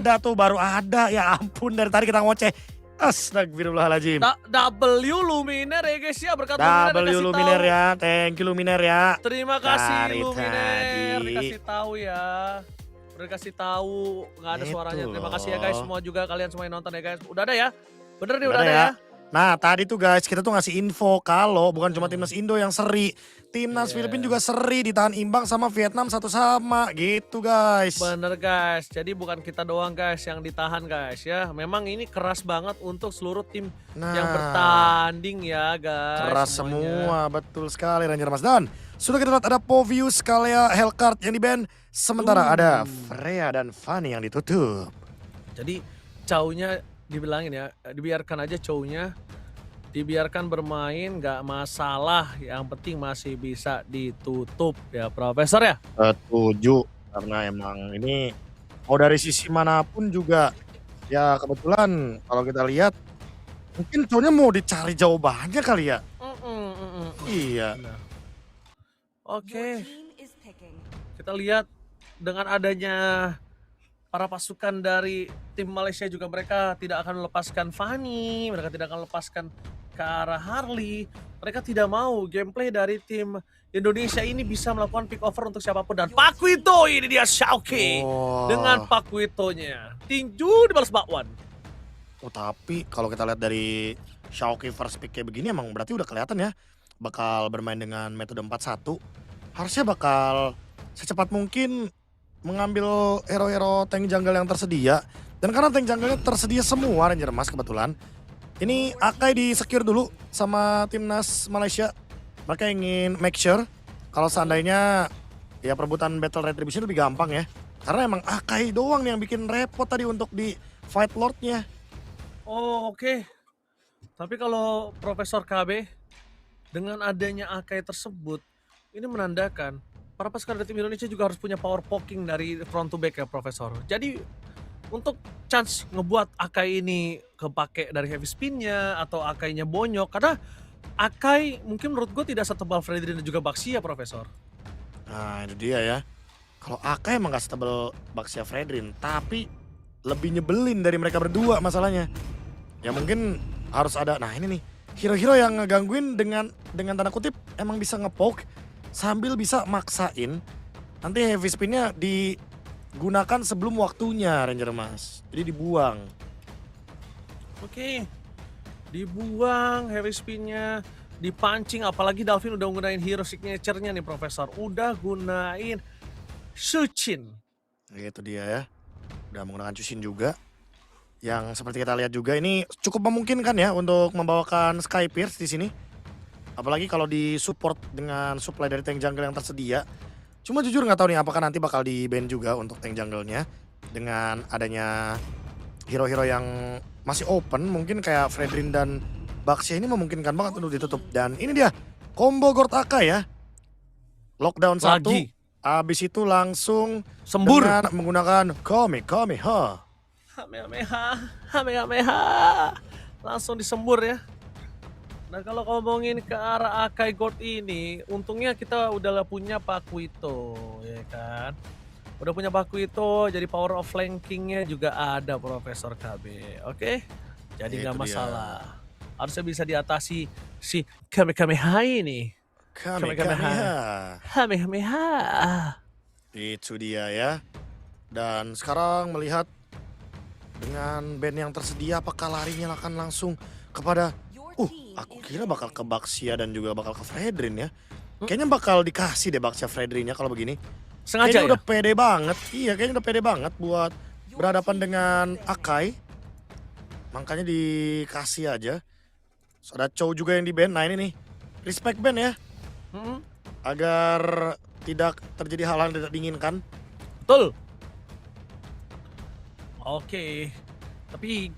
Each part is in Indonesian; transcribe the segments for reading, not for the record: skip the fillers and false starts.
ada tuh, baru ada. Ya ampun, dari tadi kita ngoceh. Astagfirullahaladzim. W Luminer ya guys ya, berkat Luminer W dikasih Luminer tahu. ya, thank you Luminer ya. Terima kasih Dari Luminer, tadi. dikasih tahu ya. Udah dikasih tahu, nggak ada Gitu suaranya. Terima kasih ya loh. guys, semua juga kalian semua yang nonton ya guys. Udah ada ya? Bener nih Udah udah ada ada ya. ya? Nah tadi tuh guys, kita tuh ngasih info kalau bukan cuma timnas Indo yang seri. Timnas Iya. Filipina juga seri, ditahan imbang sama Vietnam 1-1 gitu guys. Bener guys, jadi bukan kita doang guys yang ditahan guys ya. Memang ini keras banget untuk seluruh tim yang Nah, bertanding ya guys. keras semuanya. semua, betul sekali Ranger Mas. Dan sudah kita lihat ada Povius, Kalea, Hellcard yang di ban. Sementara ada Freya dan Fanny yang ditutup. Jadi cownya dibilangin ya, dibiarkan aja cownya, dibiarkan bermain nggak masalah, yang penting masih bisa ditutup ya Profesor ya. Setuju, karena emang ini mau dari sisi manapun juga ya kebetulan kalau kita lihat mungkin cowoknya mau dicari jawabannya kali ya. Iya. Nah. Oke, kita lihat dengan adanya para pasukan dari tim Malaysia juga, mereka tidak akan melepaskan Fanny, mereka tidak akan lepaskan ke arah Harley. Mereka tidak mau gameplay dari tim Indonesia ini bisa melakukan pick over untuk siapapun. Dan Pakuito ini dia Xiaoqi dengan Pakuitonya. Tinju dibalas bakwan. Oh tapi kalau kita lihat dari Xiaoqi first pick kayak begini emang berarti udah kelihatan ya bakal bermain dengan metode 4-1. Harusnya bakal secepat mungkin mengambil hero-hero tank jungle yang tersedia. Dan karena tank jungle-nya tersedia semua Ranger Mas kebetulan. Ini Akai di secure dulu sama timnas Malaysia. Mereka ingin make sure kalau seandainya ya perebutan battle retribution lebih gampang ya. Karena emang Akai doang nih yang bikin repot tadi untuk di fight lordnya. Oh oke. Tapi kalau Profesor KB dengan adanya Akai tersebut, ini menandakan para pasukan dari tim Indonesia juga harus punya power poking dari front to back ya Profesor. Jadi untuk chance ngebuat Akai ini kepake dari heavy spinnya atau Akainya bonyok, karena Akai mungkin menurut gue tidak setebal Fredrin dan juga Baxia Profesor. Nah itu dia ya. Kalau Akai emang gak setebal Baxia Fredrin, tapi lebih nyebelin dari mereka berdua masalahnya. Ya mungkin harus ada, nah ini nih, hero-hero yang ngegangguin dengan tanda kutip emang bisa ngepoke sambil bisa maksain nanti heavy spinnya digunakan sebelum waktunya Ranger Mas. Jadi dibuang. Oke, dibuang heavy spinnya, dipancing, apalagi Dalvin udah gunain hero signature-nya nih Profesor. Udah gunain Suchin. Itu dia ya. Udah menggunakan Chushin juga. Yang seperti kita lihat juga ini cukup memungkinkan ya untuk membawakan Sky Pierce di sini. Apalagi kalau disupport dengan supply dari tank jungle yang tersedia. Cuma jujur nggak tahu nih apakah nanti bakal di ban juga untuk tank jungle-nya. Dengan adanya hero-hero yang masih open, mungkin kayak Fredrin dan Baxia ini memungkinkan banget untuk ditutup. Dan ini dia, combo Gord Akai ya. Lockdown satu, Lagi. abis itu langsung Sembur. dengan menggunakan Kamehameha. Hamehameha. Langsung disembur ya. Nah kalau ngomongin ke arah Akai Gold ini, untungnya kita udah punya Pakuito ya kan. Udah punya Pakuito, jadi power of flankingnya juga ada Profesor KB. Oke, jadi Itu nggak dia. masalah. Harusnya bisa diatasi si Kamehameha ini. Kamehameha. Hamehameha. Itu dia ya. Dan sekarang melihat dengan band yang tersedia apakah larinya akan langsung kepada aku kira bakal ke Baxia dan juga bakal ke Fredrin ya. Kayaknya bakal dikasih deh Baxia Fredrinnya kalau begini. Sengaja Kayaknya ya? udah pede banget. Iya, kayaknya udah pede banget buat berhadapan dengan Akai. Makanya dikasih aja. So, ada Chow juga yang di ban. Nah ini nih, respect ban ya. Agar tidak terjadi hal-hal yang tidak diinginkan. Betul. Oke. Tapi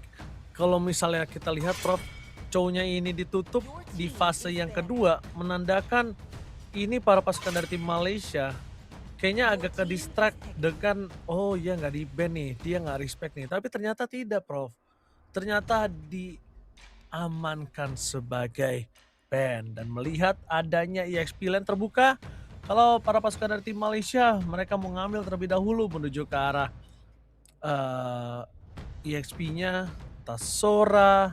kalau misalnya kita lihat Prof, Chow-nya ini ditutup di fase yang kedua, menandakan ini para pasukan dari tim Malaysia kayaknya agak ke distract dengan oh ya nggak di ban nih, dia nggak respect nih. Tapi ternyata tidak Prof. Ternyata diamankan sebagai ban. Dan melihat adanya EXP lane terbuka, kalau para pasukan dari tim Malaysia mereka mau ngambil terlebih dahulu menuju ke arah EXP-nya, entah Sora,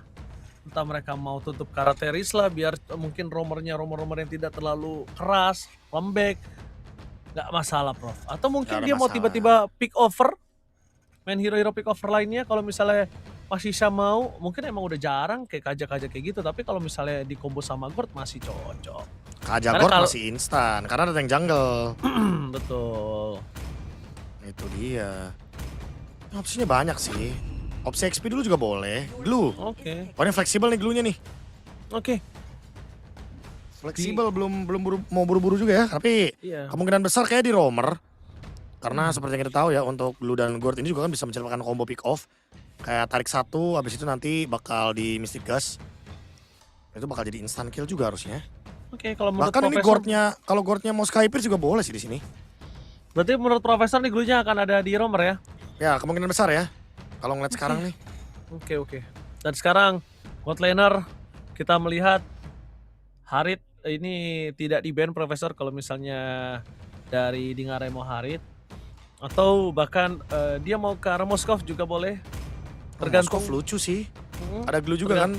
entah mereka mau tutup karakteris lah biar mungkin rumor-rumor yang tidak terlalu keras, lembek, nggak masalah Prof. Atau Nggak mungkin ada dia mau masalah. tiba-tiba pick over, main hero-hero pick over lainnya kalau misalnya Mas Hisam mau, mungkin emang udah jarang kayak Kaja-Kaja kayak gitu, tapi kalau misalnya di combo sama Gord masih cocok. Karena Kajagor kalau masih instan karena ada tank jungle. betul. Itu dia. Opsinya banyak sih. Opsi XP dulu juga boleh. Glue. Oke. Oh ini fleksibel nih glue-nya nih. Oke. Fleksibel mau buru-buru juga ya. Tapi Iya. kemungkinan besar kayak di roamer. Karena seperti yang kita tahu ya untuk glue dan Gord ini juga kan bisa menciptakan combo pick off. Kayak tarik satu, habis itu nanti bakal di Mystic Gus. Itu bakal jadi instant kill juga harusnya. Oke, kalau menurut Bahkan ini Profesor, kalau Gordnya mau Skypierce juga boleh sih di sini. berarti menurut Profesor nih glue-nya akan ada di roamer ya? Ya kemungkinan besar ya. Kalau ngeliat sekarang nih. Oke. Dan sekarang bot laner kita melihat Harit ini tidak di-ban Profesor kalau misalnya dari Dingarai mau Harit. Atau bahkan dia mau ke arah Moskov juga boleh. Tergantung Tergantung. lucu sih. Hmm, Ada glue juga kan.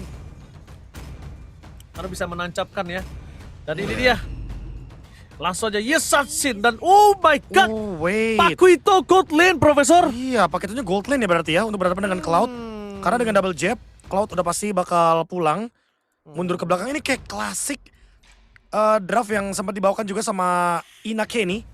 karena bisa menancapkan ya. Dan ini dia. Langsung aja Yesatsin dan oh my god. Oh wait. Pakuito Gold Lane Profesor. Iya paketnya Gold Lane ya berarti ya untuk berhadapan dengan Cloud. Karena dengan double jab, Cloud udah pasti bakal pulang. Mundur ke belakang ini kayak klasik draft yang sempat dibawakan juga sama Ina Kenny.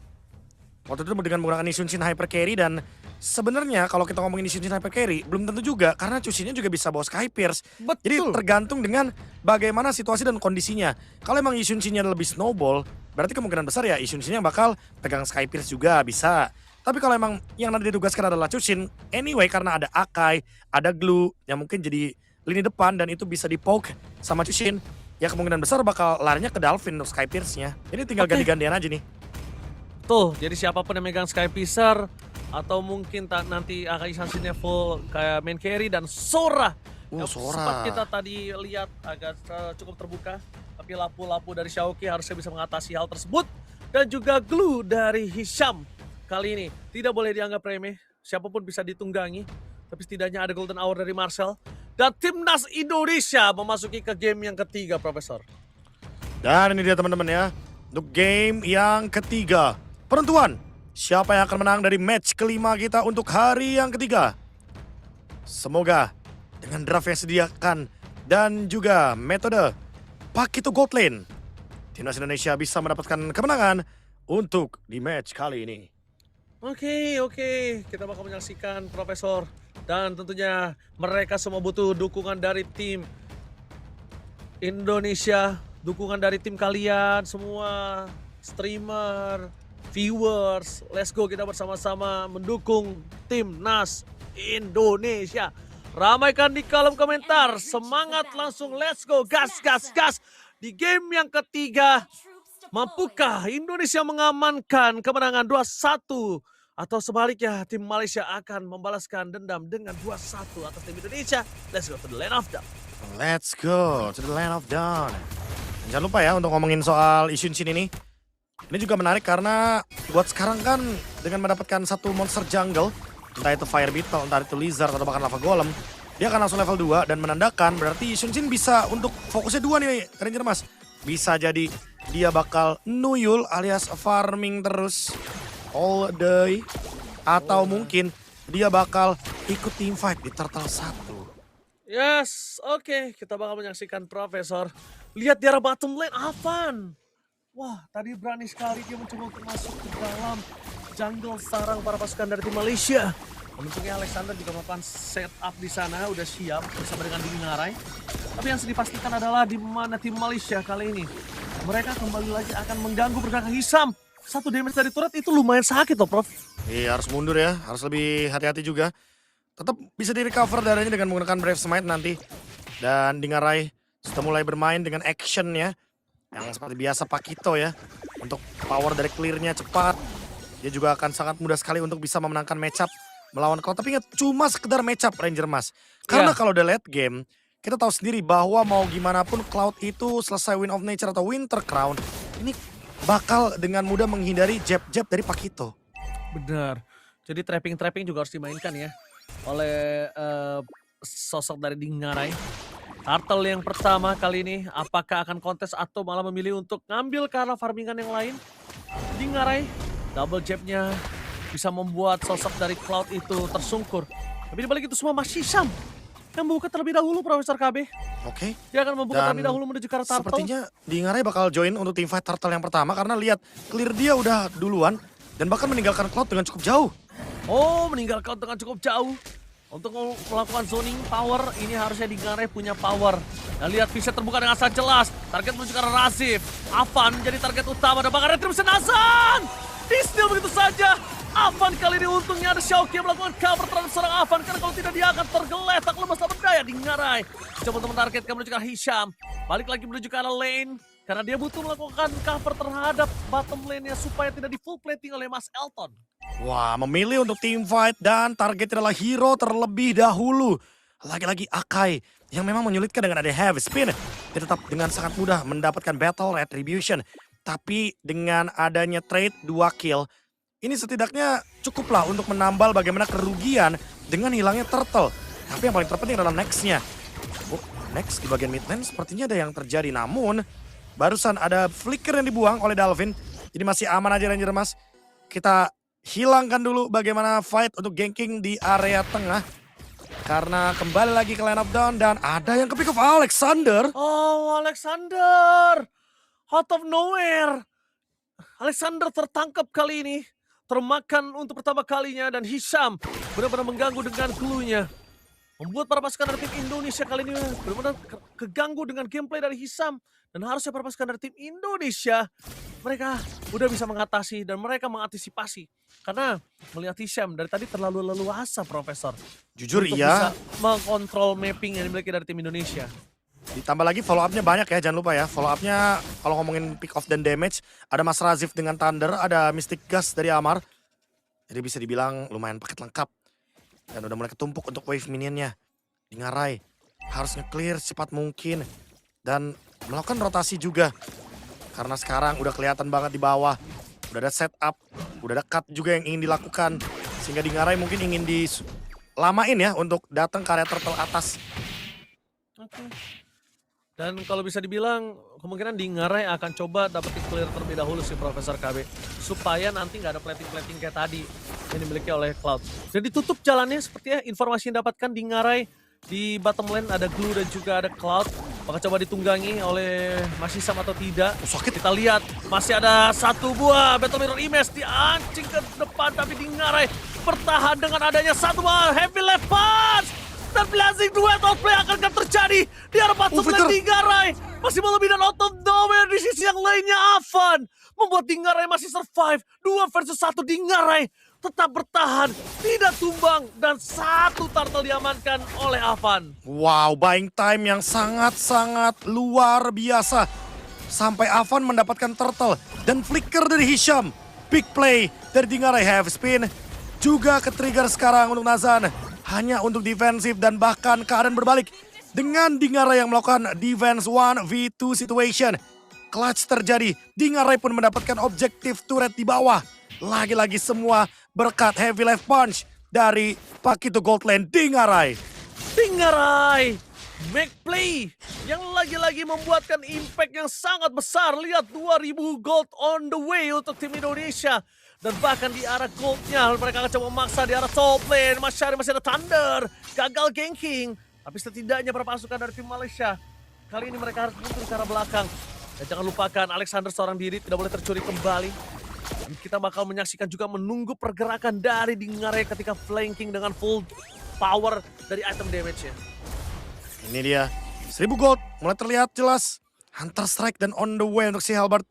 Waktu itu dengan menggunakan Isunshin Hyper Carry dan sebenarnya kalau kita ngomongin Isunshin Hyper Carry belum tentu juga karena Chushinnya juga bisa bawa Skypierce. Jadi Betul. tergantung dengan bagaimana situasi dan kondisinya. Kalau emang Isunshinnya lebih snowball, berarti kemungkinan besar ya Isunshin yang bakal pegang Skypierce juga bisa. Tapi kalau emang yang nanti ditugaskan adalah Chushin, anyway karena ada Akai, ada Glue yang mungkin jadi lini depan dan itu bisa dipoke sama Chushin, ya kemungkinan besar bakal larinya ke Dolphin untuk Skypierce-nya. Jadi tinggal Oke. ganti-gantian aja nih. Tuh, jadi siapapun yang megang Skypiercer atau mungkin nanti akan Isanshinnya full kayak main carry dan Sora. Yang Sora. sempat kita tadi lihat agak cukup terbuka, tapi lapu-lapu dari Xiaoqi harusnya bisa mengatasi hal tersebut. Dan juga glue dari Hisham. Kali ini tidak boleh dianggap remeh, siapapun bisa ditunggangi. Tapi setidaknya ada golden hour dari Marcel. Dan timnas Indonesia memasuki ke game yang ketiga, Profesor. Dan ini dia teman-teman ya, untuk game yang ketiga. Penentuan, siapa yang akan menang dari match kelima kita untuk hari yang ketiga. Semoga dengan draft yang disediakan dan juga metode Pakuito Gold Lane, timnas Indonesia bisa mendapatkan kemenangan untuk di match kali ini. Oke, kita bakal menyaksikan Profesor. Dan tentunya mereka semua butuh dukungan dari tim Indonesia, dukungan dari tim kalian semua, streamer, viewers. Let's go kita bersama-sama mendukung timnas Indonesia. Ramaikan di kolom komentar, semangat langsung let's go, gas. Di game yang ketiga, mampukah Indonesia mengamankan kemenangan 2-1? Atau sebaliknya tim Malaysia akan membalaskan dendam dengan 2-1 atas tim Indonesia. Let's go to the land of dawn. Let's go to the land of dawn. Dan jangan lupa ya untuk ngomongin soal Isunshin ini. Ini juga menarik karena buat sekarang kan dengan mendapatkan satu monster jungle, entah itu Fire Beetle, entah itu Lizard, atau bahkan Lava Golem, dia akan langsung level 2 dan menandakan berarti Isunshin bisa untuk fokusnya 2 nih Ranger Mas. Bisa jadi dia bakal nuyul alias farming terus all day. Atau mungkin dia bakal ikut team fight di Turtle 1. Yes, oke. Kita bakal menyaksikan Profesor. Lihat di arah bottom lane, Avan. Wah, tadi berani sekali dia mencoba untuk masuk ke dalam jungle sarang para pasukan dari tim Malaysia. Untungnya Alexander juga melakukan setup di sana, udah siap bersama dengan Dingarai. Tapi yang sedih pastikan adalah di mana tim Malaysia kali ini. Mereka kembali lagi akan mengganggu pergerakan Hisam. Satu damage dari turret itu lumayan sakit loh, Prof. Iya harus mundur ya, harus lebih hati-hati juga. Tetap bisa di recover darahnya dengan menggunakan Brave Smite nanti. Dan Dingarai sudah mulai bermain dengan action-nya. Yang seperti biasa Pakuito ya. Untuk power dari clear-nya cepat. Dia juga akan sangat mudah sekali untuk bisa memenangkan matchup melawan Cloud. Tapi ingat cuma sekedar matchup Ranger Mas. Karena kalau udah late game, kita tahu sendiri bahwa mau gimana pun Cloud itu selesai Wind of Nature atau Winter Crown. Ini bakal dengan mudah menghindari jab-jab dari Pakuito. Benar. Jadi trapping juga harus dimainkan ya. oleh sosok dari Dingarai. Turtle yang pertama kali ini, apakah akan kontes atau malah memilih untuk ngambil ke arah farmingan yang lain? Dingarai, double jabnya bisa membuat sosok dari Cloud itu tersungkur. Tapi dibalik itu semua masih Syam yang membuka terlebih dahulu Profesor KB. Oke. Dia akan membuka Dan terlebih dahulu menuju ke arah Turtle. sepertinya Dingarai bakal join untuk teamfight Turtle yang pertama karena lihat clear dia udah duluan dan bahkan meninggalkan Cloud dengan cukup jauh. Oh, meninggal Cloud dengan cukup jauh. Untuk melakukan zoning power, ini harusnya Dingarai punya power. Dan lihat bisa terbuka dengan sangat jelas. Target menuju ke arah Razif. Avan jadi target utama dan bahkan Retribution Hasan. Di-steal begitu saja. Avan kali ini untungnya ada Xiaoqi yang melakukan cover terhadap seorang Avan. Karena kalau tidak dia akan tergeletak lemas tak berdaya. Dingarai coba untuk menargetkan menuju ke arah Hisham. Balik lagi menuju ke arah lane. Karena dia butuh melakukan cover terhadap bottom lane-nya supaya tidak di full plating oleh Mas Elton. Wah, memilih untuk teamfight dan target adalah hero terlebih dahulu. Lagi-lagi Akai yang memang menyulitkan dengan ada heavy spin. Dia tetap dengan sangat mudah mendapatkan battle retribution. Tapi dengan adanya trade 2 kill, ini setidaknya cukuplah untuk menambal bagaimana kerugian dengan hilangnya turtle. Tapi yang paling terpenting adalah next-nya. Oh, next di bagian mid lane sepertinya ada yang terjadi. Namun, barusan ada flicker yang dibuang oleh Dalvin. Jadi masih aman aja Ranger Mas. Kita hilangkan dulu bagaimana fight untuk ganking di area tengah. Karena kembali lagi ke line up down dan ada yang ke pick off Alexander. Oh, Alexander! Out of nowhere! Alexander tertangkap kali ini. Termakan untuk pertama kalinya dan Hisham benar-benar mengganggu dengan clue-nya. Membuat para pasukan dari tim Indonesia kali ini benar-benar keganggu dengan gameplay dari Hisham. Dan harusnya para pasukan dari tim Indonesia, mereka udah bisa mengatasi dan mereka mengantisipasi. Karena melihat Hisham dari tadi terlalu leluasa, Profesor. Jujur Untuk iya. bisa mengontrol mapping yang dimiliki dari tim Indonesia. Ditambah lagi follow up-nya banyak ya, jangan lupa ya. Follow up-nya kalau ngomongin pick off dan damage, ada Mas Razif dengan Thunder, ada Mystic Gas dari Amar. Jadi bisa dibilang lumayan paket lengkap. Dan udah mulai ketumpuk untuk wave minionnya. Dingarai harus nge-clear secepat mungkin. Dan melakukan rotasi juga. Karena sekarang udah kelihatan banget di bawah. Udah ada setup, udah ada cut juga yang ingin dilakukan. Sehingga Dingarai mungkin ingin dilamain ya untuk datang ke area turtle atas. Oke. Dan kalau bisa dibilang kemungkinan Dingarai akan coba dapetin clear terlebih dahulu si Profesor KB. Supaya nanti nggak ada plating-plating kayak tadi yang dimiliki oleh Cloud. Dan ditutup jalannya sepertinya informasi yang dapatkan Dingarai di bottom lane ada Glue dan juga ada Cloud. Maka coba ditunggangi oleh Mas Hisham atau tidak. Sakit. Kita lihat masih ada satu buah Battle Mirror Image diancing ke depan. Tapi Dingarai bertahan dengan adanya satu buah Heavy Left Punch. Dan blazing duet outplay akan terjadi di arah patung Flicker. Dingarai. Masih mau lebih dan out of nowhere di sisi yang lainnya Avan. Membuat Dingarai masih survive. 2 versus 1 Dingarai tetap bertahan. Tidak tumbang dan satu turtle diamankan oleh Avan. Wow, buying time yang sangat-sangat luar biasa. Sampai Avan mendapatkan turtle dan flicker dari Hisham. Big play dari Dingarai heavy spin. Juga ke-trigger sekarang untuk Nazan. Hanya untuk defensif dan bahkan keadaan berbalik. Dengan Dingarai yang melakukan defense 1v2 situation. Clutch terjadi, Dingarai pun mendapatkan objektif turret di bawah. Lagi-lagi semua berkat heavy left punch dari Pakito Gold Lane Dingarai. Dingarai make play yang lagi-lagi membuatkan impact yang sangat besar. Lihat 2000 gold on the way untuk tim Indonesia. Dan bahkan di arah goldnya mereka akan coba memaksa di arah top lane. Mas Syari masih ada Thunder. Gagal ganking. Tapi setidaknya para pasukan dari tim Malaysia. Kali ini mereka harus mundur ke arah belakang. Dan jangan lupakan Alexander seorang diri tidak boleh tercuri kembali. Dan kita bakal menyaksikan juga menunggu pergerakan dari Dingarai ketika flanking dengan full power dari item damage-nya. Ini dia, 1000 gold mulai terlihat jelas. Hunter Strike dan on the way untuk si Halberd.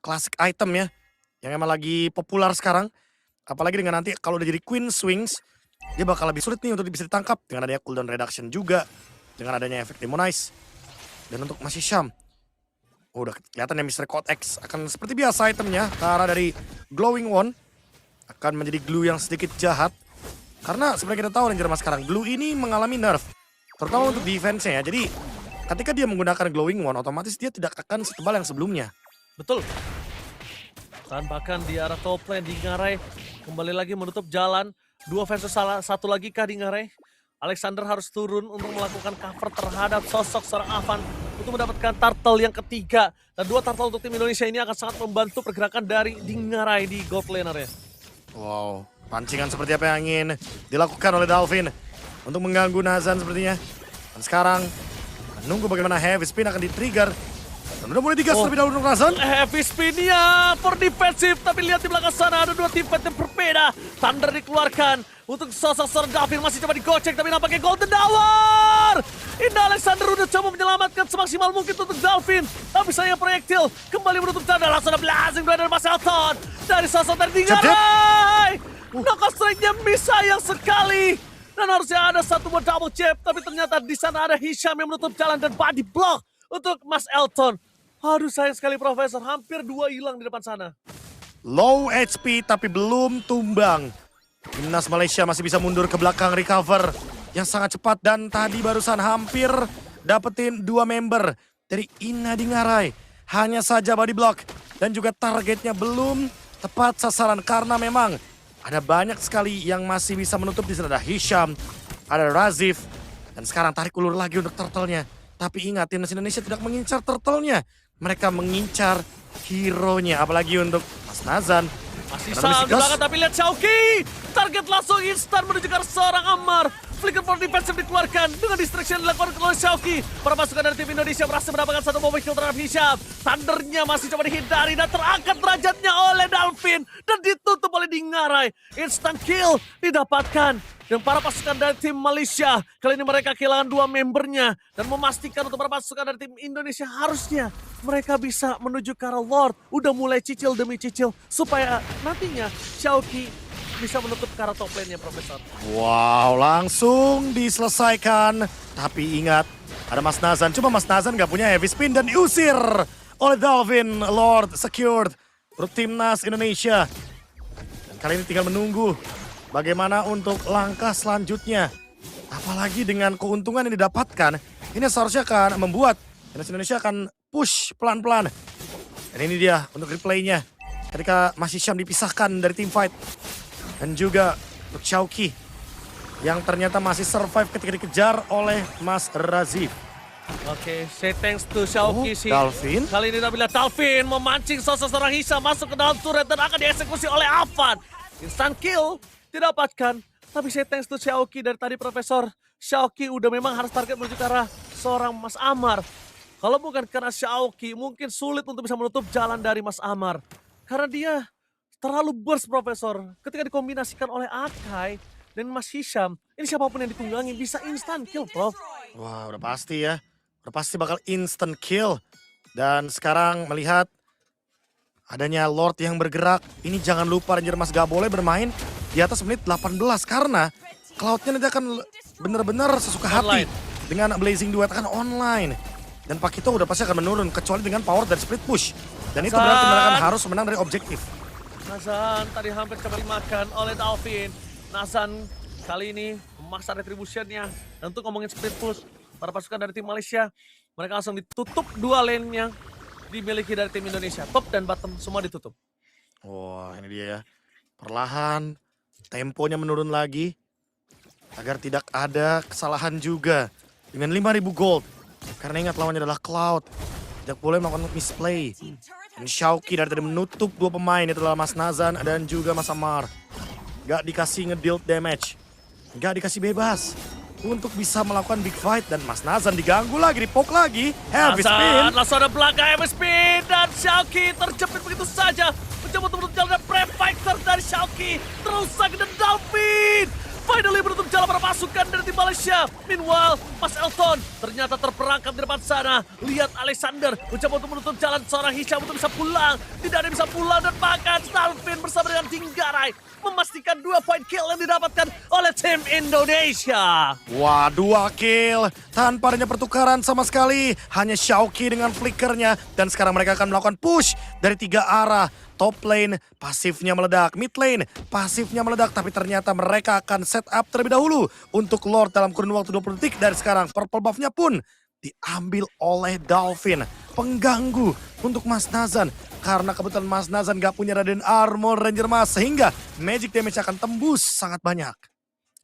Classic item ya, yang emang lagi populer sekarang. Apalagi dengan nanti kalau udah jadi Queen Swings, dia bakal lebih sulit nih untuk bisa ditangkap. Dengan adanya cooldown reduction juga, dengan adanya efek Demonize. Dan untuk Mas Hisham, udah kelihatan ya Mr. Code X akan seperti biasa itemnya. Ke arah dari Glowing One, akan menjadi glue yang sedikit jahat. Karena sebenarnya kita tahu Ranger Mas sekarang, glue ini mengalami nerf. Terutama untuk defense-nya ya, jadi ketika dia menggunakan Glowing One, otomatis dia tidak akan setebal yang sebelumnya. Betul. Dan bahkan di arah top lane Dingarai kembali lagi menutup jalan. 2 versus satu lagi kah di Ngarai? Alexander harus turun untuk melakukan cover terhadap sosok seorang Avan untuk mendapatkan turtle yang ketiga. Dan 2 turtle untuk tim Indonesia ini akan sangat membantu pergerakan dari Dingarai di gold laner ya. Wow, pancingan seperti apa yang ingin dilakukan oleh Dalvin untuk mengganggu Nazan sepertinya. Dan sekarang menunggu bagaimana heavy spin akan di-trigger. Dan udah mulai digas terlebih dahulu untuk Nazan. Heavy spin ya, for defensif. Tapi lihat di belakang sana ada 2 teamfight yang berbeda. Thunder dikeluarkan untuk sosok seorang Dalvin masih coba digocek tapi nampaknya Golden Hour. Indah Alexander udah coba menyelamatkan semaksimal mungkin untuk Dalvin. Tapi sayang proyektil kembali menutup tanda. Langsung ada blazing dari Mas Elton. Dari sosok dari Dingarai. Knockout strike-nya miss sayang sekali. Dan harusnya ada satu buat double jab. Tapi ternyata di sana ada Hisham yang menutup jalan dan body block untuk Mas Elton. Aduh sayang sekali Profesor, hampir 2 hilang di depan sana. Low HP tapi belum tumbang. Timnas Malaysia masih bisa mundur ke belakang recover yang sangat cepat. Dan tadi barusan hampir dapetin 2 member dari Ina Dingarai. Hanya saja body block dan juga targetnya belum tepat sasaran karena memang ada banyak sekali yang masih bisa menutup. Di sana ada Hisham, ada Razif. Dan sekarang tarik ulur lagi untuk turtle-nya. Tapi ingat, timnas Indonesia tidak mengincar turtle-nya. Mereka mengincar hero-nya. Apalagi untuk Mas Nazan. Masih sama di belakang tapi lihat Xiaoqi. Target langsung instan menuju ke arah seorang Ammar. Flicker for defensive dikeluarkan dengan distraction dilakukan oleh Xiaoqi. Para pasukan dari tim Indonesia berhasil mendapatkan satu mobil kill terhadap Hisham. Thundernya masih coba dihindari dan terangkat derajatnya oleh Dalvin. Dan ditutup oleh Dingarai. Instant kill didapatkan. Dan para pasukan dari tim Malaysia, kali ini mereka kehilangan 2 membernya. Dan memastikan untuk para pasukan dari tim Indonesia harusnya mereka bisa menuju ke arah Lord. Udah mulai cicil demi cicil supaya nantinya Xiaoqi bisa menutup ke arah top lane-nya Profesor. Wow, langsung diselesaikan. Tapi ingat, ada Mas Nazan. Cuma Mas Nazan nggak punya heavy spin dan diusir oleh Dalvin. Lord secured untuk timnas Indonesia. Dan kali ini tinggal menunggu bagaimana untuk langkah selanjutnya. Apalagi dengan keuntungan yang didapatkan, ini seharusnya akan membuat timnas Indonesia akan push pelan-pelan. Dan ini dia untuk replaynya. Ketika Mas Hisham dipisahkan dari tim fight. Dan juga untuk Xiaoqi yang ternyata masih survive ketika dikejar oleh Mas Razif. Oke, say thanks to Xiaoqi sih. Dalvin. Kali ini kita lihat Dalvin memancing sosok seorang Hisham masuk ke dalam turret dan akan dieksekusi oleh Avan. Instant kill didapatkan. Tapi say thanks to Xiaoqi dari tadi Profesor. Xiaoqi udah memang harus target menuju ke arah seorang Mas Ammar. Kalau bukan karena Xiaoqi mungkin sulit untuk bisa menutup jalan dari Mas Ammar. Karena dia terlalu burst Profesor. Ketika dikombinasikan oleh Akai dan Mas Hisham, ini siapapun yang ditunggangi bisa instant kill Prof. Wah, udah pasti ya. Udah pasti bakal instant kill. Dan sekarang melihat adanya Lord yang bergerak. Ini jangan lupa Ranger Mas gak boleh bermain di atas menit 18. Karena Cloud-nya nanti akan benar-benar sesuka hati. Dengan Blazing Duet akan online. Dan Pakito udah pasti akan menurun. Kecuali dengan power dari split push. Dan itu berarti mereka akan harus menang dari objektif. Nazan tadi hampir coba dimakan oleh Dalvin. Nazan kali ini memaksa retributionnya. Dan untuk ngomongin split push, para pasukan dari tim Malaysia, mereka langsung ditutup 2 lane yang dimiliki dari tim Indonesia. Top dan bottom semua ditutup. Wah, ini dia ya. Perlahan, temponya menurun lagi. Agar tidak ada kesalahan juga. Dengan 5.000 gold. Karena ingat lawannya adalah Cloud. Tidak boleh melakukan misplay. Dan Xiaoqi dari tadi menutup 2 pemain, itu adalah Mas Nazan dan juga Mas Ammar. Gak dikasih nge-deal damage. Gak dikasih bebas. Untuk bisa melakukan big fight. Dan Mas Nazan diganggu lagi, dipok lagi. Heavy spin. Langsung ada belakang heavy spin. Dan Xiaoqi terjepit begitu saja. Mencoba untuk menutup jalan dan pre-fighter dari Xiaoqi. Terusak dan Dalvin. Finally menutup jalan para pasukan dari tim Malaysia. Meanwhile, Mas Elton ternyata terperangkap di depan sana. Lihat Alexander mencoba untuk menutup jalan seorang Hisham untuk bisa pulang. Tidak ada yang bisa pulang dan bahkan Dalvin bersama dengan Dingarai memastikan 2 point kill yang didapatkan oleh tim Indonesia. Wah, 2 kill. Tanpa adanya pertukaran sama sekali. Hanya Xiaoqi dengan flickernya. Dan sekarang mereka akan melakukan push dari 3 arah. Top lane pasifnya meledak, mid lane pasifnya meledak, tapi ternyata mereka akan set up terlebih dahulu untuk Lord dalam kurun waktu 20 detik. Dari sekarang purple buff-nya pun diambil oleh Dalvin. pengganggu untuk Mas Nazan. Karena kebetulan Mas Nazan gak punya Raden Armor Ranger Mas, sehingga magic damage akan tembus sangat banyak.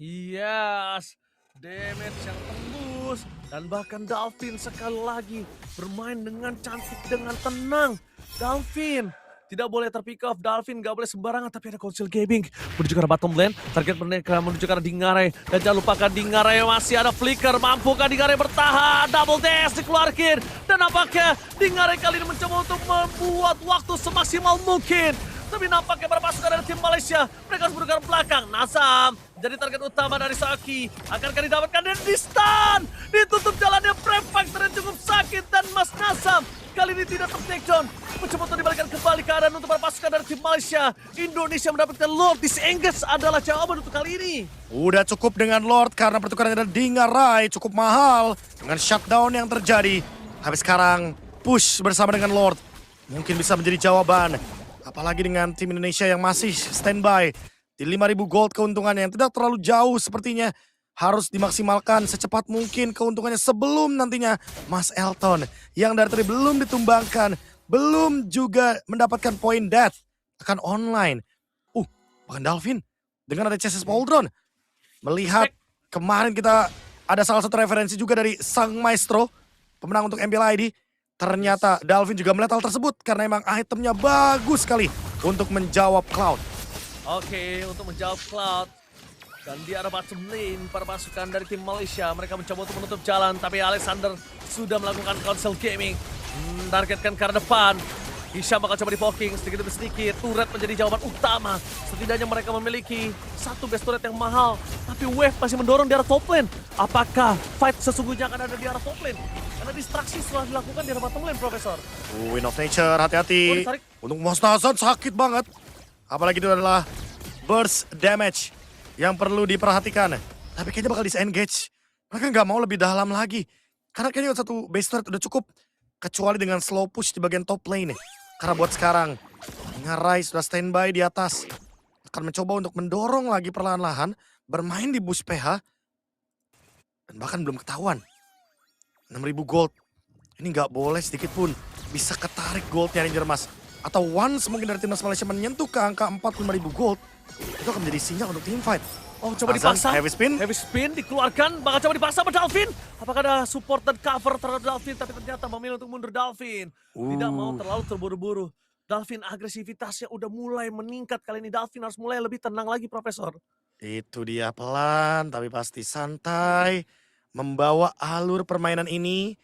Yes, damage yang tembus. Dan bahkan Dalvin sekali lagi bermain dengan cantik, dengan tenang. Dalvin tidak boleh terpick off, Dalvin gak boleh sembarangan, tapi ada Council Gaming menuju ke arah bottom lane, target mereka menuju ke arah Dingarai, dan jangan lupakan Dingarai masih ada flicker, mampukah Dingarai bertahan, double dash dikeluarkan, dan apakah Dingarai kali ini mencoba untuk membuat waktu semaksimal mungkin, tapi nampaknya para pasukan dari tim Malaysia, mereka harus menuju ke arah belakang. Nazam jadi target utama dari Saki, akankah didapatkan dan di stun, ditutup jalannya Prefect dan cukup sakit, dan Mas Nazam kali ini tidak ter-takedown. Mencoba untuk dibalikan kembali keadaan untuk para pasukan dari tim Malaysia. Indonesia mendapatkan Lord. Disengage adalah jawaban untuk kali ini. Udah cukup dengan Lord karena pertukarannya ada Dingarai cukup mahal. Dengan shutdown yang terjadi. Habis sekarang push bersama dengan Lord. Mungkin bisa menjadi jawaban. Apalagi dengan tim Indonesia yang masih standby. Di 5.000 gold keuntungannya yang tidak terlalu jauh sepertinya. Harus dimaksimalkan secepat mungkin keuntungannya sebelum nantinya Mas Elton yang dari tadi belum ditumbangkan, belum juga mendapatkan poin death akan online. Bahkan Dalvin dengan ada Chassis Pauldron. Melihat kemarin kita ada salah satu referensi juga dari Sang Maestro, pemenang untuk MPL ID. Ternyata Dalvin juga melihat hal tersebut karena emang itemnya bagus sekali untuk menjawab Cloud. Oke, untuk menjawab Cloud. Dan di arah bottom lane, para pasukan dari tim Malaysia, mereka mencoba untuk menutup jalan, tapi Alexander sudah melakukan Council Gaming. Targetkan ke arah depan. Hisham bakal coba di-poking sedikit demi sedikit. Turret menjadi jawaban utama. Setidaknya mereka memiliki satu base turret yang mahal. Tapi Wave masih mendorong di arah top lane. Apakah fight sesungguhnya akan ada di arah top lane? Karena distraksi setelah dilakukan di arah bottom lane, Profesor. Win of Nature, hati-hati. ditarik. Untuk Mas Nazan sakit banget. Apalagi itu adalah burst damage yang perlu diperhatikan. Tapi kayaknya bakal disengage. Mereka nggak mau lebih dalam lagi. Karena kayaknya satu base turret udah cukup. Kecuali dengan slow push di bagian top lane. Karena buat sekarang, Dingarai sudah standby di atas. Akan mencoba untuk mendorong lagi perlahan-lahan. Bermain di bush PH. Dan bahkan belum ketahuan. 6.000 gold. Ini nggak boleh sedikit pun bisa ketarik goldnya Ranger Mas. Atau once mungkin dari timnas Malaysia menyentuh ke angka 45.000 gold. Itu akan menjadi sinyal untuk teamfight. Oh, coba dipaksa. Heavy spin. Heavy spin dikeluarkan, bakal coba dipaksa sama Dalvin. Apakah ada support dan cover terhadap Dalvin, tapi ternyata memilih untuk mundur Dalvin. Tidak mau terlalu terburu-buru. Dalvin agresivitasnya udah mulai meningkat. Kali ini Dalvin harus mulai lebih tenang lagi, Profesor. Itu dia pelan tapi pasti santai. Membawa alur permainan ini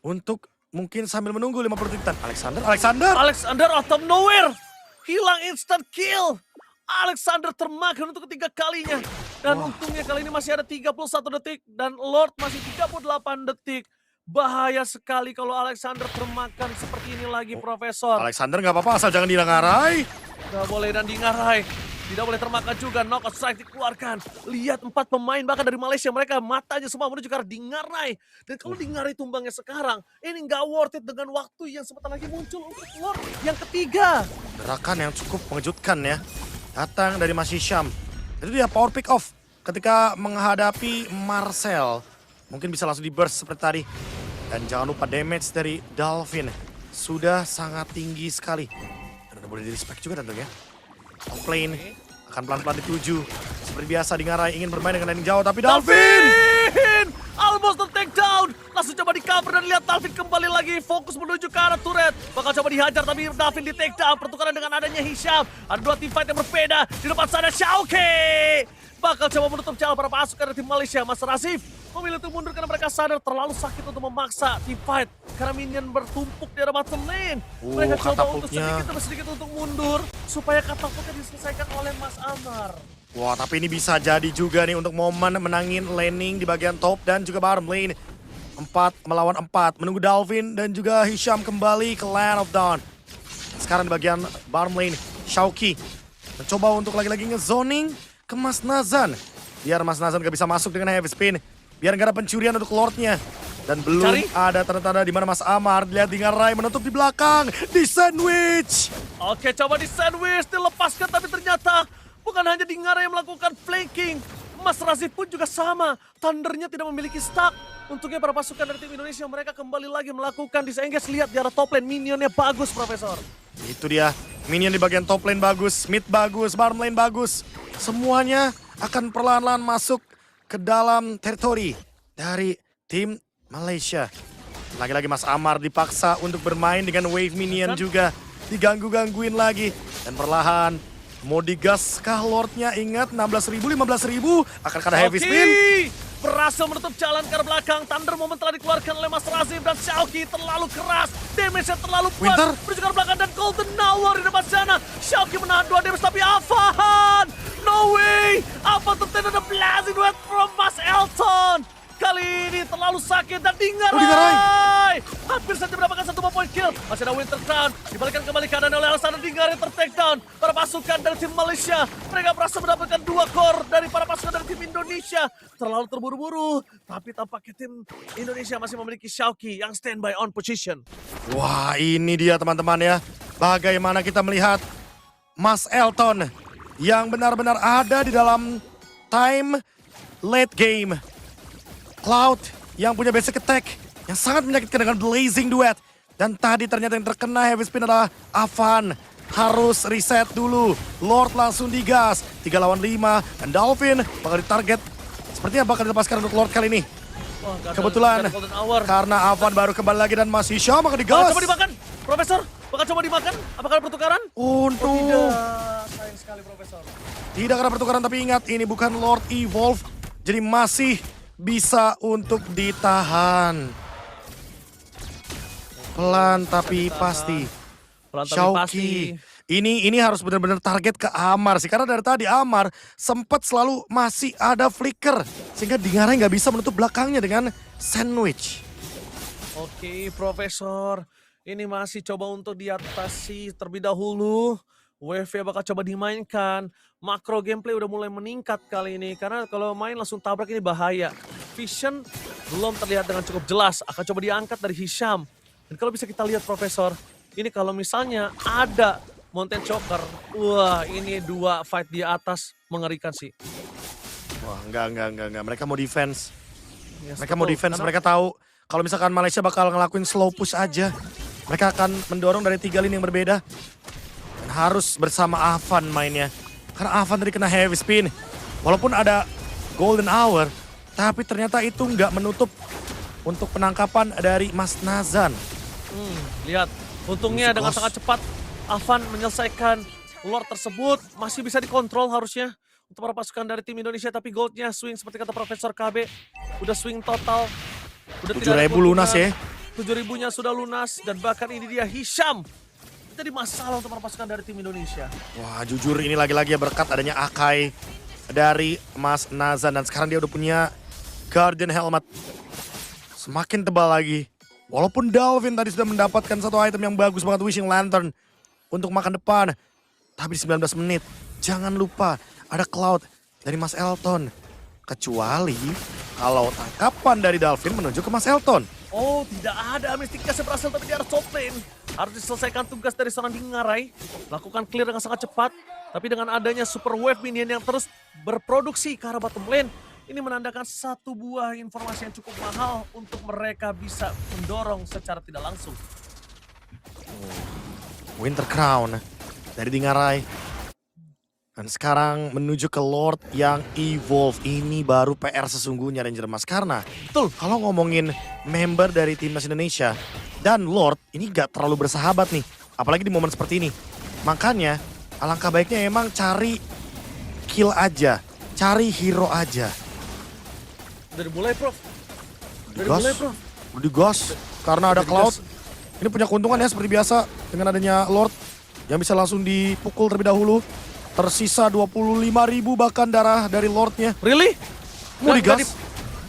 untuk mungkin sambil menunggu 50 detik. Alexander out of nowhere. Hilang instant kill. Alexander termakan untuk ketiga kalinya. Dan untungnya kali ini masih ada 31 detik. Dan Lord masih 38 detik. Bahaya sekali kalau Alexander termakan seperti ini lagi, Profesor. Alexander nggak apa-apa asal jangan Dingarai. Nggak boleh dan Dingarai. Tidak boleh termakan juga, knockout strike dikeluarkan. Lihat 4 pemain bahkan dari Malaysia, mereka matanya semua menuju ke arah Dingarai. Dan kalau Dingarai tumbangnya sekarang, ini nggak worth it dengan waktu yang sebentar lagi muncul untuk Lord yang ketiga. Gerakan yang cukup mengejutkan ya. Datang dari Mas Hisham. Itu dia power pick off ketika menghadapi Marcel. Mungkin bisa langsung di burst seperti tadi. Dan jangan lupa damage dari Dalvin. Sudah sangat tinggi sekali. Dan udah boleh di respect juga tentunya. Top lane akan pelan-pelan dituju. Seperti biasa Dingarai ingin bermain dengan landing jauh. Tapi Dalvin! Almost the takedown. Langsung coba di cover dan lihat Dalvin kembali lagi. Fokus menuju ke arah turret. Bakal coba dihajar tapi Dalvin di takedown. Pertukaran dengan adanya Hisham. Ada 2 team fight yang berbeda. Di depan sana Xiaoke. Bakal coba menutup jalan para pasukan dari tim Malaysia. Mas Rasif memilih untuk mundur karena mereka sadar terlalu sakit untuk memaksa team fight. Karena minion bertumpuk di arah bottom lane. Mereka coba untuk sedikit demi sedikit untuk mundur. Supaya katapultnya diselesaikan oleh Mas Amar. Wah, tapi ini bisa jadi juga nih untuk momen menangin laning di bagian top dan juga bottom lane. 4 melawan 4. Menunggu Dalvin dan juga Hisham kembali ke Land of Dawn. Sekarang di bagian bottom lane, Xiaoki mencoba untuk lagi-lagi ngezoning ke Mas Nazan. Biar Mas Nazan gak bisa masuk dengan heavy spin. Biar gak ada pencurian untuk Lordnya. Dan belum ada tanda-tanda di mana Mas Amar. Lihat Dingarai menutup di belakang. Di sandwich. Oke, coba di sandwich. Dilepaskan tapi ternyata bukan hanya Dingarai yang melakukan flanking. Mas Razif pun juga sama. Thundernya tidak memiliki stack. Untungnya para pasukan dari tim Indonesia mereka kembali lagi melakukan disengage. Lihat di arah top lane, minionnya bagus Profesor. Itu dia, minion di bagian top lane bagus, mid bagus, bottom lane bagus. Semuanya akan perlahan-lahan masuk ke dalam teritori dari tim Malaysia. Lagi-lagi Mas Amar dipaksa untuk bermain dengan wave minion juga. Diganggu-gangguin lagi. Dan perlahan mau digas kah Lordnya? Ingat 16.000, 15.000 akan kena heavy spin. Berhasil menutup jalan ke arah belakang. Thunder Moment telah dikeluarkan oleh Mas Razif dan Xiaoqi terlalu keras. Damage-nya terlalu kuat. Winter. Menuju ke arah belakang dan Golden Hour di depan sana. Xiaoqi menahan 2 damage tapi Avan. No way. Avan tertenda the blazing duet from Mas Elton. Kali ini terlalu sakit dan Dingarai. Hampir saja mendapatkan 1 point kill. Masih ada Winter Crown. Dibalikan kembali keadaan oleh Alexander Dingarai ter-take down. Para pasukan dari tim Malaysia. Mereka berhasil mendapatkan 2 core dari para pasukan dari tim Indonesia. Terlalu terburu-buru. Tapi tampaknya tim Indonesia masih memiliki Xiaoqi yang standby on position. Wah, ini dia teman-teman ya. Bagaimana kita melihat Mas Elton yang benar-benar ada di dalam time late game. Cloud yang punya basic attack yang sangat menyakitkan dengan blazing duet. Dan tadi ternyata yang terkena heavy spin adalah Avan. Harus reset dulu. Lord langsung digas. 3 lawan 5. Dan Dolphin bakal ditarget. Sepertinya bakal dilepaskan untuk Lord kali ini. Kebetulan karena Avan baru kembali lagi dan masih Syah bakal digas. Coba dimakan, Profesor. Bakal coba dimakan. Apakah ada pertukaran? Untuk Tidak. Sayang sekali, Profesor. tidak ada pertukaran, tapi ingat ini bukan Lord Evolve. Jadi masih bisa untuk ditahan. Pelan tapi pasti. Pelan tapi Xiaoqi. Ini harus benar-benar target ke Amar sih. Karena dari tadi Amar sempat selalu masih ada flicker. Sehingga Dingarai nggak bisa menutup belakangnya dengan sandwich. Oke, Profesor. Ini masih coba untuk diatasi terlebih dahulu. WV bakal coba dimainkan. Makro gameplay udah mulai meningkat kali ini. Karena kalau main langsung tabrak ini bahaya. Vision belum terlihat dengan cukup jelas. Akan coba diangkat dari Hisham. Dan kalau bisa kita lihat Profesor. Ini kalau misalnya ada Mountain Choker. Wah, ini 2 fight di atas mengerikan sih. Wah, enggak. Mereka mau defense. Yes, Mereka mau betul. defense. Karena- Mereka tahu kalau misalkan Malaysia bakal ngelakuin slow push aja. Mereka akan mendorong dari 3 lini yang berbeda. Dan harus bersama Avan mainnya. Karena Avan tadi kena heavy spin. Walaupun ada Golden Hour, tapi ternyata itu nggak menutup untuk penangkapan dari Mas Nazan. Lihat, untungnya dengan Ghost. sangat cepat Avan menyelesaikan Lord tersebut. Masih bisa dikontrol harusnya untuk para pasukan dari tim Indonesia. Tapi goldnya swing seperti kata Profesor KB. Udah swing total. Udah 7.000 lunas ya. 7.000-nya sudah lunas. Dan bahkan ini dia Hisham. Jadi masalah untuk para pasukan dari tim Indonesia. Wah, jujur ini lagi-lagi ya berkat adanya Akai dari Mas Nazan. Dan sekarang dia udah punya Guardian Helmet. Semakin tebal lagi. Walaupun Dolphin tadi sudah mendapatkan satu item yang bagus banget, Wishing Lantern. Untuk makan depan. Tapi di 19 menit, jangan lupa ada Cloud dari Mas Elton. Kecuali kalau tangkapan dari Dolphin menuju ke Mas Elton. Oh, tidak ada Mystic Gas yang berhasil tapi di arah top lane. Harus diselesaikan tugas dari seorang Dingarai. Lakukan clear dengan sangat cepat. Tapi dengan adanya super wave minion yang terus berproduksi ke arah bottom lane. Ini menandakan satu buah informasi yang cukup mahal untuk mereka bisa mendorong secara tidak langsung. Winter Crown dari Dingarai. Dan sekarang menuju ke Lord yang Evolve. Ini baru PR sesungguhnya Ranger Mas. Karena betul kalau ngomongin member dari Timnas Indonesia dan Lord ini gak terlalu bersahabat nih. Apalagi di momen seperti ini. Makanya alangkah baiknya emang cari kill aja. Cari hero aja. Udah dimulai, Prof. Udah Digas. dimulai, Prof. Udah digas. Karena ada Udah Cloud. digas. Ini punya keuntungan ya seperti biasa. Dengan adanya Lord yang bisa langsung dipukul terlebih dahulu. Tersisa 25.000 bahkan darah dari Lordnya. Really? Mau Nggak digas?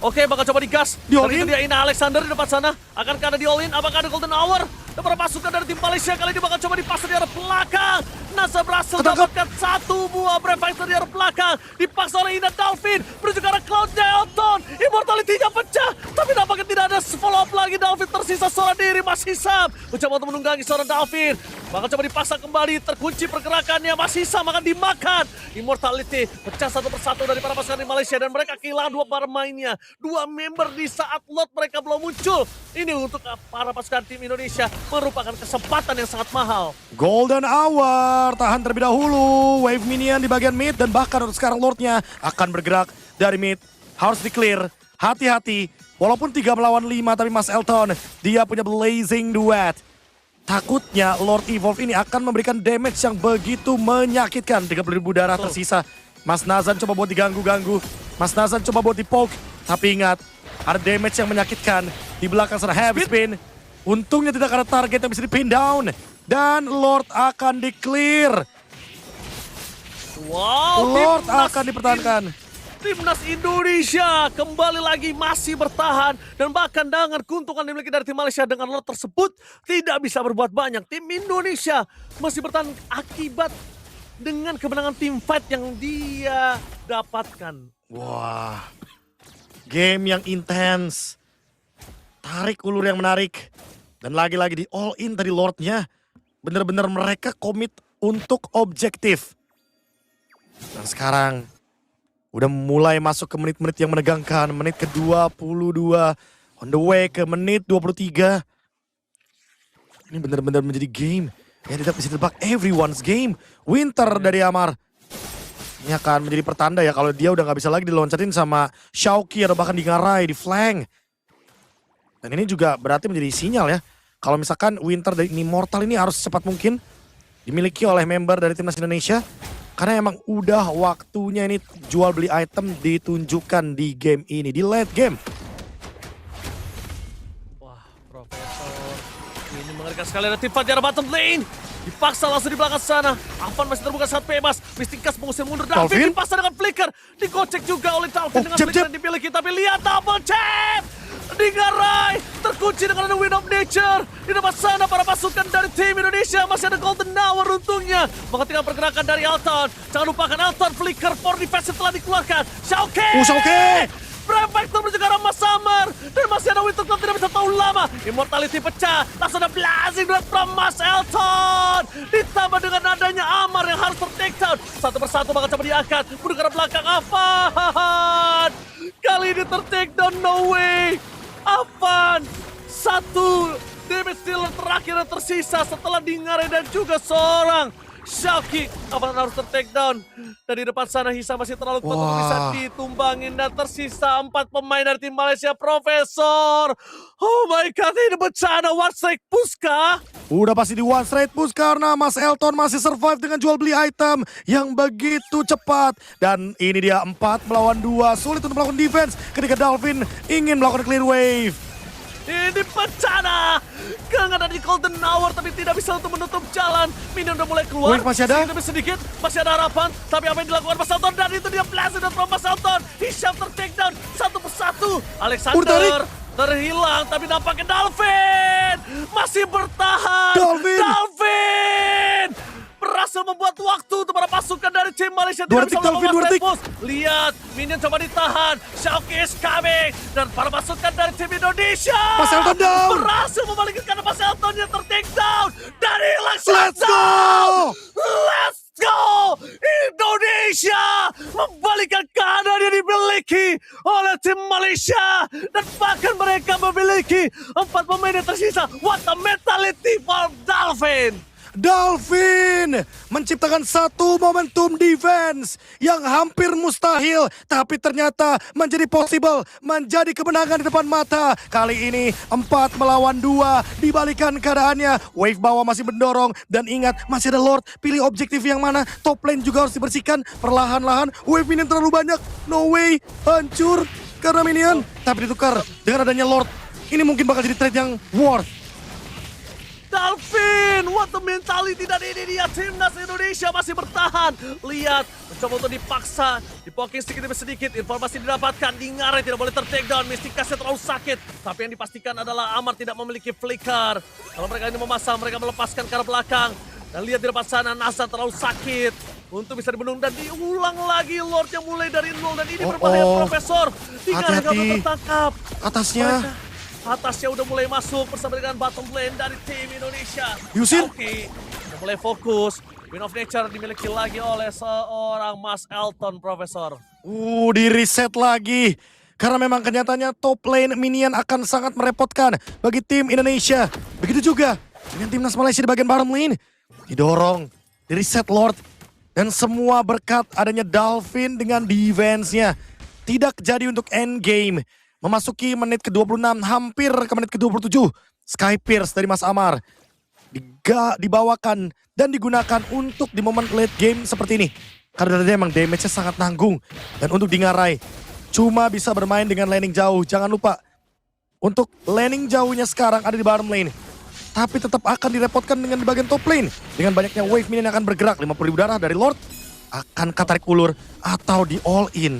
Oke, bakal coba digas. Di all Dan itu in? dia Ina Alexander di depan sana. Akankah ada di all in? Apakah ada Golden Hour? Dan para pasukan dari tim Malaysia kali ini bakal coba dipasang di arah belakang. Nasa berhasil Ketangkap. mendapatkan 1 buah Brave Fighter di arah belakang. Dipaksa oleh Ina Dolphin. Menuju ke arah Cloud Elton. Immortality-nya pecah. Tapi nampaknya tidak ada follow up lagi. Dolphin tersisa ada seorang diri masih Sam. Mencoba untuk menunggangi seorang Dalvin. Bahkan coba dipaksa kembali, terkunci pergerakannya. Masih Sam akan dimakan. Immortality pecah satu persatu dari para pasukan di Malaysia. Dan mereka kehilangan 2 pemainnya. 2 member di saat lot mereka belum muncul. Ini untuk para pasukan tim Indonesia merupakan kesempatan yang sangat mahal. Golden Hour tahan terlebih dahulu. Wave minion di bagian mid dan bahkan untuk sekarang Lordnya akan bergerak dari mid. Harus di clear. Hati-hati. Walaupun 3 melawan 5 tapi Mas Elton dia punya Blazing Duet. Takutnya Lord Evolve ini akan memberikan damage yang begitu menyakitkan. 30.000 darah tersisa. Mas Nazan coba buat diganggu-ganggu. Mas Nazan coba buat dipoke. Tapi ingat, ada damage yang menyakitkan. Di belakang sana heavy spin. Untungnya tidak ada target yang bisa dipin down. Dan Lord akan di-clear. Wow, Lord akan dipertahankan. Timnas Indonesia kembali lagi masih bertahan dan bahkan dengan keuntungan yang dimiliki dari tim Malaysia dengan lot tersebut tidak bisa berbuat banyak. Tim Indonesia masih bertahan akibat dengan kemenangan tim fight yang dia dapatkan. Wah, game yang intens, tarik ulur yang menarik, dan lagi-lagi di all in tadi Lordnya, bener-bener mereka komit untuk objektif. Dan sekarang udah mulai masuk ke menit-menit yang menegangkan. Menit ke-22. On the way ke menit 23. Ini benar-benar menjadi game yang tidak bisa ditebak. Everyone's game. Winter dari Amar. Ini akan menjadi pertanda ya kalau dia udah gak bisa lagi diloncatin sama Xiaoqi atau bahkan di ngarai, di flank. Dan ini juga berarti menjadi sinyal ya. Kalau misalkan Winter dari Immortal ini harus secepat mungkin dimiliki oleh member dari Timnas Indonesia. Karena emang udah waktunya ini jual beli item ditunjukkan di game ini, di late game. Wah, Profesor. Ini mengerikan sekali ada tim fight di arah bottom lane. Dipaksa langsung di belakang sana. Afan masih terbuka saat bebas. Mystikas mengusir mundur. Dalvin dipaksa dengan flicker. Digocek juga oleh Dalvin dengan flicker yang dimiliki. Tapi lihat double chap. Digarai. Terkunci dengan ada Wind of Nature. Di depan sana para pasukan dari tim Indonesia. Masih ada Golden Hour untungnya. Menghentikan pergerakan dari Alton. Jangan lupakan Alton. Flicker for defense telah dikeluarkan. Xiaoqi. Xiaoqi. Prefector menuju ke arah Mas Summer. Dan masih ada Winter Club tidak bisa tahu lama. Immortality pecah. Langsung ada Blazing Duet from Mas Elton. Ditambah dengan adanya Amar yang harus ter-takedown. Satu persatu bakal coba diangkat. Menuju ke arah belakang Afan. Kali ini ter-takedown, no way. Afan. Satu damage dealer terakhir yang tersisa setelah Dingare dan juga seorang Xiaoqi. Afan harus ter-takedown. Dan di depan sana Hisa masih terlalu kuat untuk bisa ditumbangin. Dan tersisa 4 pemain dari tim Malaysia. Profesor. Oh my god, ini bencana one strike push kah? Udah pasti di one straight push karena Mas Elton masih survive dengan jual beli item yang begitu cepat. Dan ini dia 4 melawan 2. Sulit untuk melakukan defense ketika Dalvin ingin melakukan clear wave. Ini bencana. Gak ada di Golden Hour tapi tidak bisa untuk menutup jalan. Minion udah mulai keluar. Wave masih ada? Sedikit, masih ada harapan. Tapi apa yang dilakukan Mas Elton? Dan itu dia Blazing from Mas Elton. Hisham ter-takedown satu persatu. Alexander terhilang tapi nampaknya Dalvin masih bertahan. Dalvin berhasil membuat waktu untuk para pasukan dari tim Malaysia. Tidak bisa melakukan step push. Lihat, Minion coba ditahan. Xiaoqi is coming. Dan para pasukan dari tim Indonesia Mas Elton down. berhasil membalikkan Mas Elton yang ter-take down. Dan hilang Let's go! Let's go! Indonesia membalikkan keadaan yang dimiliki oleh tim Malaysia. Dan bahkan mereka memiliki 4 pemain yang tersisa. What a mentality for Dalvin! Dalvin menciptakan satu momentum defense yang hampir mustahil, tapi ternyata menjadi possible, menjadi kemenangan di depan mata. Kali ini 4 melawan 2, dibalikan keadaannya. Wave bawah masih mendorong, dan ingat masih ada Lord. Pilih objektif yang mana, top lane juga harus dibersihkan. Perlahan-lahan, wave minion terlalu banyak. No way, hancur karena minion. Tapi ditukar dengan adanya Lord. Ini mungkin bakal jadi trade yang worth. Dalvin, what a mentality. Dan ini dia Timnas Indonesia masih bertahan. Lihat, mencoba untuk dipaksa, dipoking sedikit demi sedikit. Informasi didapatkan, Dingare tidak boleh ter-takedown. Mysticasnya terlalu sakit. Tapi yang dipastikan adalah Amar tidak memiliki flicker. Kalau mereka ini memasang, mereka melepaskan ke arah belakang. Dan lihat di depan sana, Nazan terlalu sakit untuk bisa dibendung. Dan diulang lagi Lord yang mulai dari nol. Dan ini berbahaya Profesor. Dingare nggak boleh tertangkap. Atasnya. Atasnya udah mulai masuk bersama dengan bottom lane dari tim Indonesia. Yusin. Oke, udah mulai fokus. Wind of Nature dimiliki lagi oleh seorang Mas Elton, Profesor. Di reset lagi. Karena memang kenyataannya top lane minion akan sangat merepotkan bagi tim Indonesia. Begitu juga dengan timnas Malaysia di bagian bottom lane. Didorong, di reset Lord. Dan semua berkat adanya Dolphin dengan defense-nya. Tidak jadi untuk endgame. Memasuki menit ke-26, hampir ke menit ke-27. Sky Pierce dari Mas Amar dibawakan dan digunakan untuk di momen late game seperti ini. Karena dia emang damage-nya sangat nanggung. Dan untuk di ngarai, cuma bisa bermain dengan laning jauh. Jangan lupa, untuk laning jauhnya sekarang ada di bottom lane. Tapi tetap akan direpotkan dengan di bagian top lane. Dengan banyaknya wave minion yang akan bergerak. 50.000 darah dari Lord. Akankah tarik ulur atau di all in?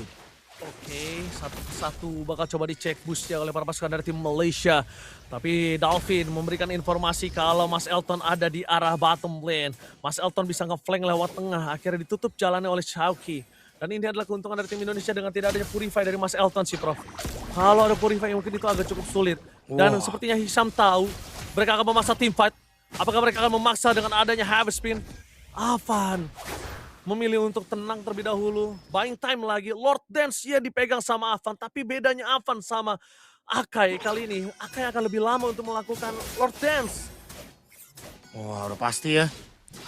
Oke, satu persatu bakal coba dicek boostnya oleh para pasukan dari tim Malaysia. Tapi Dolphin memberikan informasi kalau Mas Elton ada di arah bottom lane. Mas Elton bisa nge-flank lewat tengah, akhirnya ditutup jalannya oleh Shauki. Dan ini adalah keuntungan dari tim Indonesia dengan tidak adanya Purify dari Mas Elton sih, Prof. Kalau ada Purify mungkin itu agak cukup sulit. Dan sepertinya Hisham tahu mereka akan memaksa team fight. Apakah mereka akan memaksa dengan adanya Heavy Spin? Avan memilih untuk tenang terlebih dahulu. Buying time lagi. Lord Dance ya dipegang sama Avan. Tapi bedanya Avan sama Akai kali ini. Akai akan lebih lama untuk melakukan Lord Dance. Wah, udah pasti ya.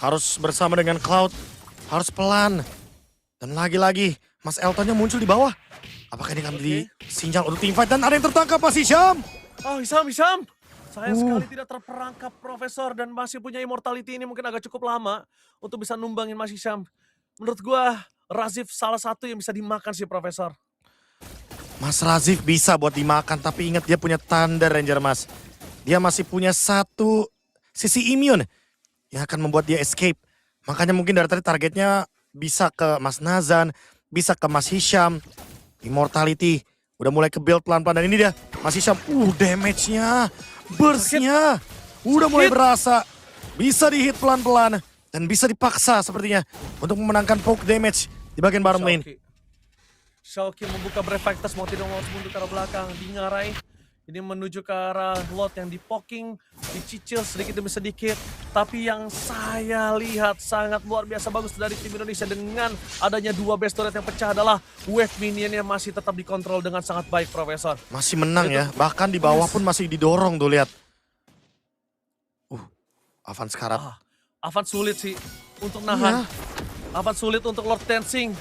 Harus bersama dengan Cloud. Harus pelan. Dan lagi-lagi Mas Eltonnya muncul di bawah. Apakah ini akan menjadi sinyal untuk teamfight? Dan ada yang tertangkap, Mas Hisham. Oh, Hisham. Sayang sekali tidak terperangkap, Profesor. Dan masih punya immortality ini mungkin agak cukup lama untuk bisa numbangin Mas Hisham. Menurut gua, Razif salah satu yang bisa dimakan sih, Profesor. Mas Razif bisa buat dimakan, tapi ingat dia punya Thunder Ranger, Mas. Dia masih punya satu sisi immune yang akan membuat dia escape. Makanya mungkin dari tadi targetnya bisa ke Mas Nazan, bisa ke Mas Hisham. Immortality udah mulai ke build pelan-pelan, dan ini dia Mas Hisham. Damage-nya, burst-nya udah mulai berasa. Bisa dihit pelan-pelan dan bisa dipaksa sepertinya untuk memenangkan poke damage di bagian bottom lane. Shauki membuka Brave Fighters, mau tidak mau harus mundur ke arah belakang, di ngarai. Ini menuju ke arah Lot yang di-poking, dicicil sedikit demi sedikit. Tapi yang saya lihat sangat luar biasa bagus dari tim Indonesia dengan adanya dua base turret yang pecah adalah wave minionnya masih tetap dikontrol dengan sangat baik, Profesor. Masih menang ya, bahkan di bawah pun masih didorong tuh, lihat. Avan sekarat. Avan sulit sih untuk nahan. Avan sulit untuk Lord Dancing.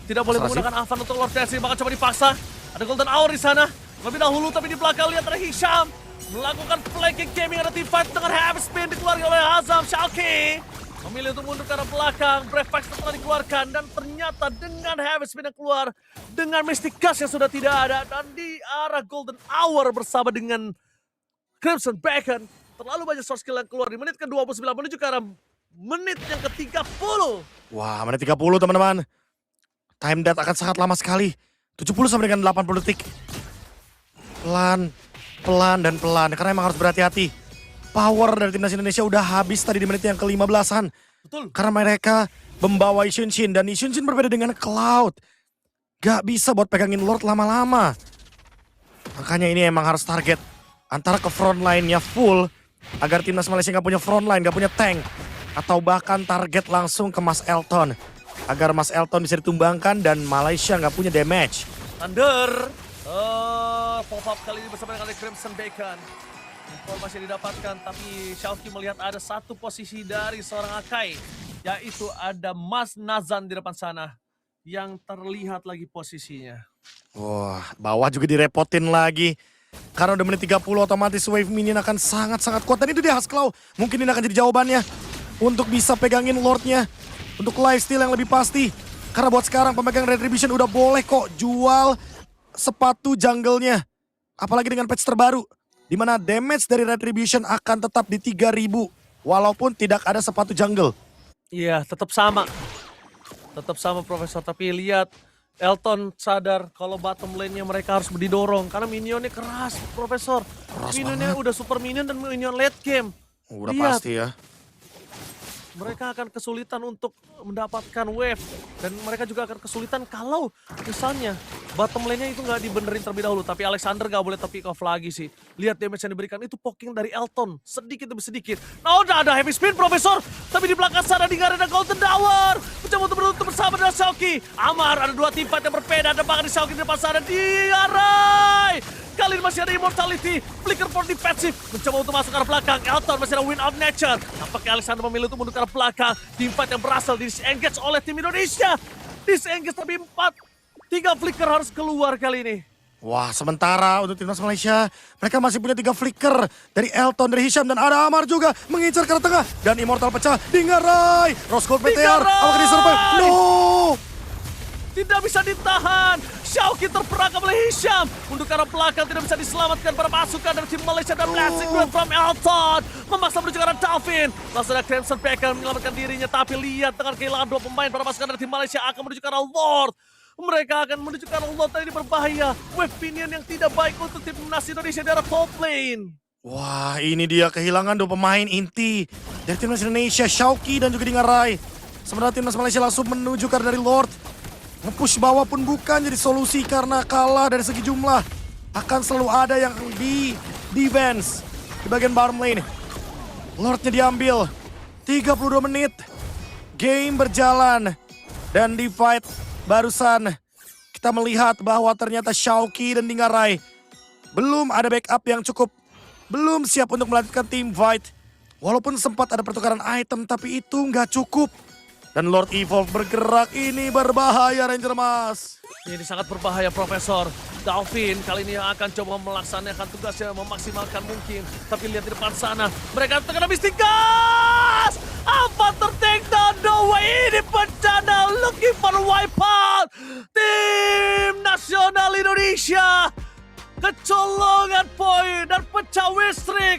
Tidak boleh menggunakan Avan untuk Lord Dancing, maka coba dipaksa. Ada Golden Hour di sana. Lebih dahulu, tapi di belakang lihat ada Hisham. Melakukan flanking gaming, ada team fight dengan Heavy Spin dikeluarkan oleh Azam. Shauki memilih untuk mundur ke arah belakang. Brave Fight setelah dikeluarkan. Dan ternyata dengan Heavy Spin yang keluar. Dengan Mystic Gust yang sudah tidak ada. Dan di arah Golden Hour bersama dengan Crimson Bacon. Terlalu banyak source skill yang keluar di menit ke-29 menuju ke arah menit yang ke-30. Wah, menit 30 teman-teman. Time death akan sangat lama sekali. 70 sampai dengan 80 detik. Pelan, karena emang harus berhati-hati. Power dari timnas Indonesia udah habis tadi di menit yang ke-15-an. Betul. Karena mereka membawa Ishunshin, dan Ishunshin berbeda dengan Cloud. Gak bisa buat pegangin Lord lama-lama. Makanya ini emang harus target antara ke front line-nya full, agar timnas Malaysia gak punya front line, gak punya tank. Atau bahkan target langsung ke Mas Elton, agar Mas Elton bisa ditumbangkan dan Malaysia gak punya damage. Thunder. Pop-up kali ini bersama dengan Crimson Bacon. Informasi yang didapatkan, tapi Shauki melihat ada satu posisi dari seorang Akai. Yaitu ada Mas Nazan di depan sana. Yang terlihat lagi posisinya. Wah, bawah juga direpotin lagi. Karena udah menit 30 otomatis wave minion akan sangat-sangat kuat. Dan itu dia Haskell. Mungkin ini akan jadi jawabannya. Untuk bisa pegangin Lordnya. Untuk lifesteal yang lebih pasti. Karena buat sekarang pemegang Retribution udah boleh kok jual sepatu jungle-nya. Apalagi dengan patch terbaru. Dimana damage dari Retribution akan tetap di 3000. Walaupun tidak ada sepatu jungle. Iya, tetap sama. Tetap sama, Profesor. Tapi lihat, Elton sadar kalau bottom lane-nya mereka harus didorong. Karena minionnya keras, Profesor. Keras minionnya banget. udah super minion dan minion late game. Udah Lihat, pasti ya. mereka akan kesulitan untuk mendapatkan wave. Dan mereka juga akan kesulitan kalau misalnya bottom lane-nya itu nggak dibenerin terlebih dahulu. Tapi Alexander nggak boleh terpick off lagi sih. Lihat damage yang diberikan itu poking dari Elton. Sedikit demi sedikit. Nah udah ada heavy spin Profesor. Tapi di belakang sana Dingar ada Golden Tower. Mencoba untuk menutup bersama dengan Xiaoki. Amar ada 2 team fight yang berbeda. Ada bahkan di Xiaoki di depan sana. Dingarai. Kali ini masih ada Immortality. Flicker for defensive. Mencoba untuk masuk ke arah belakang. Elton masih ada Win of Nature. Tampaknya Alexander memilih untuk mundur ke arah belakang. Team fight yang berasal disengage oleh tim Indonesia. Disengage tapi 3 flicker harus keluar kali ini. Wah, sementara untuk timnas Malaysia, mereka masih punya 3 flicker dari Elton, dari Hisham, dan ada Amar juga mengincar ke arah tengah. Dan Immortal pecah, Dingarai, Rose Gold PTR, apakah di survive? No! Tidak bisa ditahan. Xiaoki terperangkap oleh Hisham. Untuk ke arah belakang tidak bisa diselamatkan para pasukan dari tim Malaysia dan Blessing Grab from Elton. Memaksa menuju ke arah Dalvin. Langsung ada Crimson Beckham menyelamatkan dirinya. Tapi lihat dengan kehilangan 2 pemain para pasukan dari tim Malaysia akan menuju ke arah Lord. Mereka akan menuju ke arah Lord dan ini berbahaya. Wave Pinion yang tidak baik untuk timnas Indonesia di arah top lane. Wah, ini dia kehilangan 2 pemain inti dari timnas Indonesia, Xiaoki dan juga Dingarai. Sementara timnas Malaysia langsung menuju ke arah dari Lord. Nge-push bawah pun bukan jadi solusi karena kalah dari segi jumlah. Akan selalu ada yang di defense di bagian bottom lane. Lordnya diambil. 32 menit. Game berjalan. Dan di fight barusan kita melihat bahwa ternyata Xiaoki dan Dingarai belum ada backup yang cukup. Belum siap untuk melanjutkan team fight. Walaupun sempat ada pertukaran item tapi itu nggak cukup. Dan Lord Evolve bergerak, ini berbahaya Ranger Mas. Ini sangat berbahaya Profesor. Dalvin kali ini akan coba melaksanakan tugasnya memaksimalkan mungkin. Tapi lihat di depan sana, mereka terkena Mystic Gas! Apa take down? No way, ini bencana looking for wipeout. Tim Nasional Indonesia kecolongan poin dan pecah win streak.